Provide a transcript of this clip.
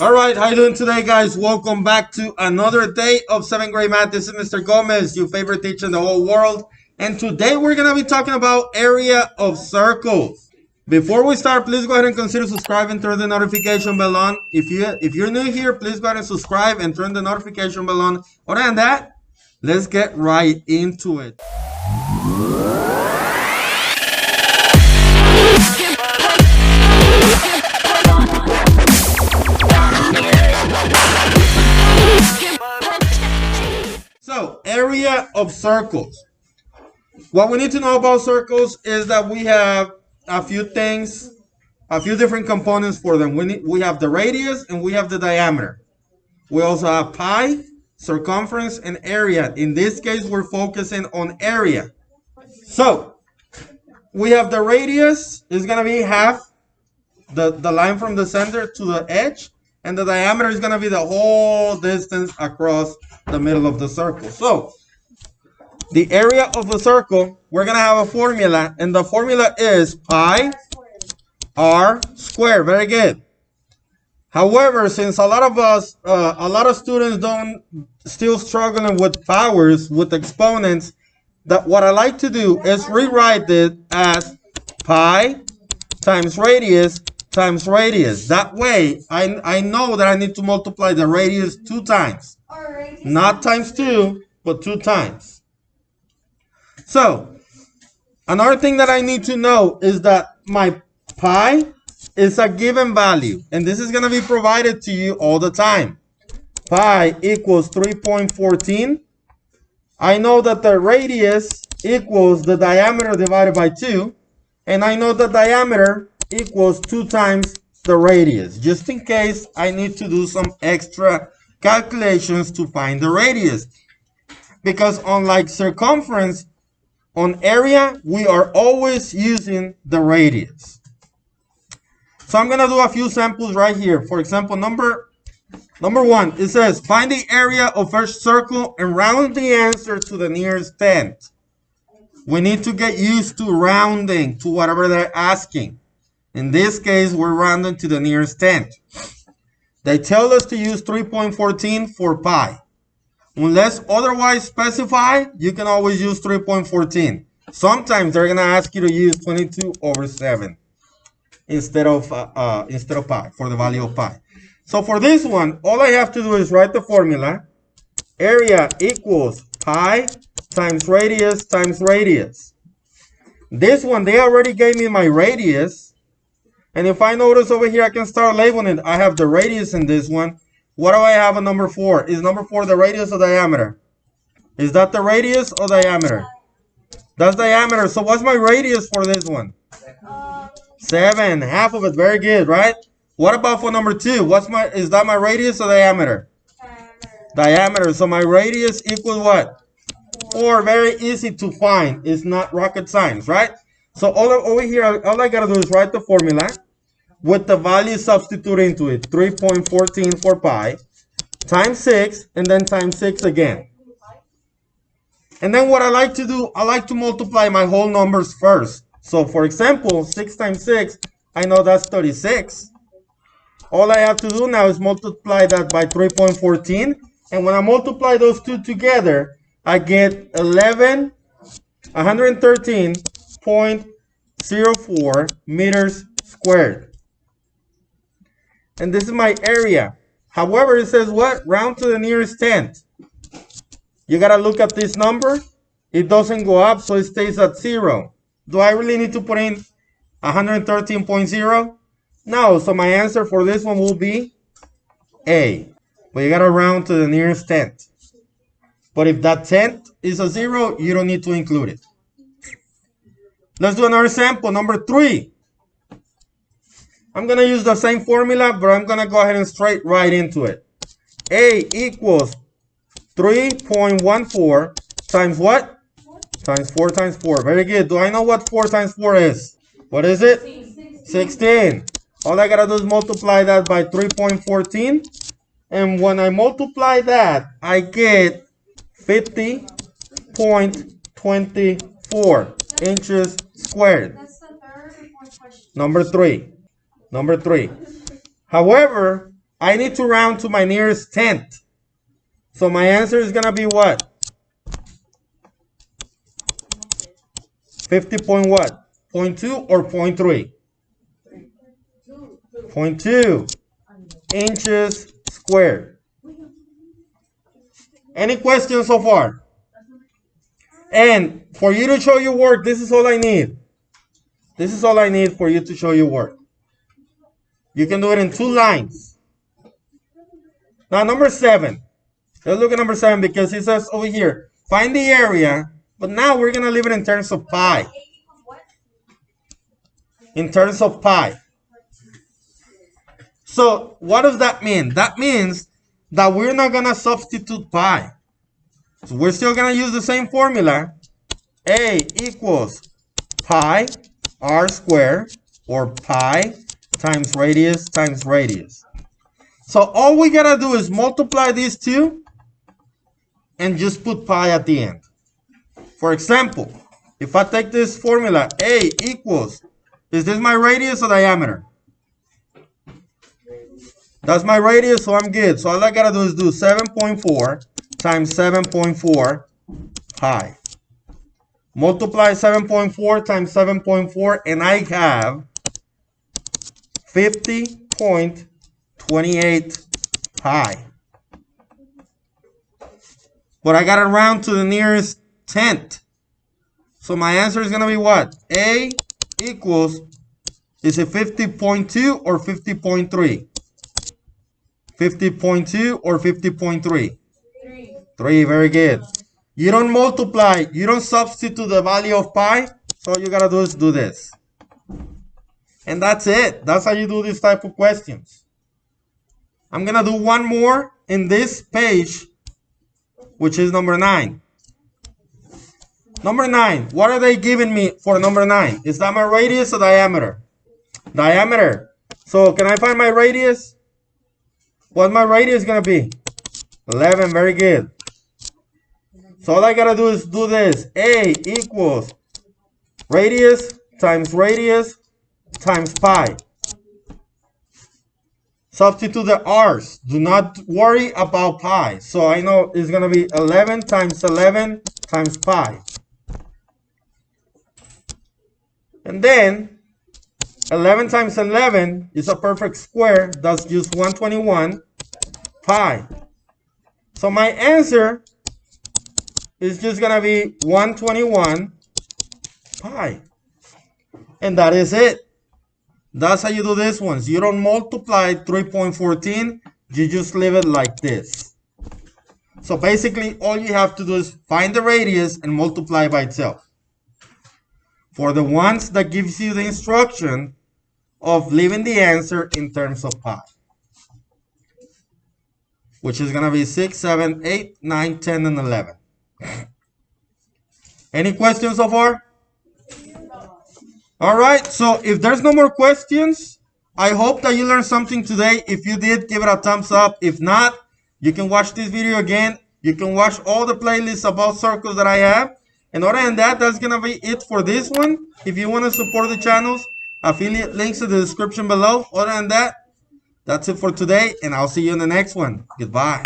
All right, how you doing today, guys? Welcome back to another day of 7th grade math. This is Mr. Gomez, your favorite teacher in the whole world. And today we're going to be talking about area of circles. Before we start, please go ahead and consider subscribing, turn the notification bell on. If you're new here, please go ahead and subscribe and turn the notification bell on. Other than that, let's get right into it. So, area of circles. What we need to know about circles is that we have a few things, a few different components for them. We have the radius and we have the diameter. We also have pi, circumference, and area. In this case, we're focusing on area. So, we have the radius is going to be half the line from the center to the edge. And the diameter is going to be the whole distance across the middle of the circle. So, the area of the circle, we're going to have a formula. And the formula is pi r squared. Very good. However, since a lot of students still struggling with powers, with exponents, that what I like to do is rewrite it as pi times radius times radius. That way, I know that I need to multiply the radius 2 times. Not times 2, but 2 times. So, another thing that I need to know is that my pi is a given value. And this is going to be provided to you all the time. Pi equals 3.14. I know that the radius equals the diameter divided by 2. And I know the diameter equals 2 times the radius, just in case I need to do some extra calculations to find the radius. Because unlike circumference, on area, we are always using the radius. So I'm going to do a few samples right here. For example, number 1, it says, find the area of each circle and round the answer to the nearest tenth. We need to get used to rounding to whatever they're asking. In this case, we're rounding to the nearest tenth. They tell us to use 3.14 for pi. Unless otherwise specified, you can always use 3.14. Sometimes they're going to ask you to use 22 over 7 instead of pi, for the value of pi. So for this one, all I have to do is write the formula. Area equals pi times radius times radius. This one, they already gave me my radius. And if I notice over here, I can start labeling it. I have the radius in this one. What do I have on number 4? Is number 4 the radius or diameter? Is that the radius or diameter? That's diameter. So what's my radius for this one? 7. Half of it. Very good, right? What about for number 2? Is that my radius or diameter? Diameter. So my radius equals what? 4. Very easy to find. It's not rocket science, right? So over here, all I gotta do is write the formula with the value substituted into it. 3.14 for pi times 6 and then times 6 again. And then what I like to do, I like to multiply my whole numbers first. So for example, 6 times 6, I know that's 36. All I have to do now is multiply that by 3.14. And when I multiply those two together, I get 113.04 meters squared. And this is my area. However, it says what? Round to the nearest tenth. You got to look at this number. It doesn't go up, so it stays at 0. Do I really need to put in 113.0? No, so my answer for this one will be A. But you got to round to the nearest tenth. But if that tenth is a 0, you don't need to include it. Let's do another sample, number 3. I'm going to use the same formula, but I'm going to go ahead and straight right into it. A equals 3.14 times what? Times 4 times 4. Very good. Do I know what 4 times 4 is? What is it? 16. All I got to do is multiply that by 3.14. And when I multiply that, I get 50.24 inches squared. That's the third or fourth question. Number three. However, I need to round to my nearest tenth. So my answer is going to be what? 50 point what? 0.2 or 0.3? 0.2 inches squared. Any questions so far? And for you to show your work, this is all I need. This is all I need for you to show your work. You can do it in 2 lines. Now, number 7. Let's look at number 7 because it says over here, find the area, but now we're going to leave it in terms of pi. In terms of pi. So, what does that mean? That means that we're not going to substitute pi. So, we're still going to use the same formula. A equals pi r squared, or pi times radius times radius. So, all we got to do is multiply these two and just put pi at the end. For example, if I take this formula, A equals, is this my radius or diameter? That's my radius, so I'm good. So all I gotta do is do 7.4 times 7.4 pi. Multiply 7.4 times 7.4, and I have 50.28 pi. But I gotta round to the nearest tenth. So my answer is gonna be what? A equals, is it 50.2 or 50.3? 50.2 or 50.3? 3, very good. You don't multiply, you don't substitute the value of pi, so all you gotta do is do this. And that's it. That's how you do this type of questions. I'm gonna do one more in this page, which is number 9. Number 9, what are they giving me for number 9? Is that my radius or diameter? Diameter. So can I find my radius? What's my radius going to be? 11, very good. So all I got to do is do this. A equals radius times pi. Substitute the r's. Do not worry about pi. So I know it's going to be 11 times 11 times pi. And then 11 times 11 is a perfect square. That's just 121 pi. So my answer is just going to be 121 pi. And that is it. That's how you do this one. You don't multiply 3.14. You just leave it like this. So basically, all you have to do is find the radius and multiply by itself. For the ones that gives you the instruction of leaving the answer in terms of pi, which is going to be 6, 7, 8, 9, 10, and 11. Any questions so far? All right, so if there's no more questions, I hope that you learned something today. If you did, give it a thumbs up. If not, you can watch this video again. You can watch all the playlists about circles that I have. And other than that, that's going to be it for this one. If you want to support the channels, affiliate links in the description below. Other than that, that's it for today, and I'll see you in the next one. Goodbye.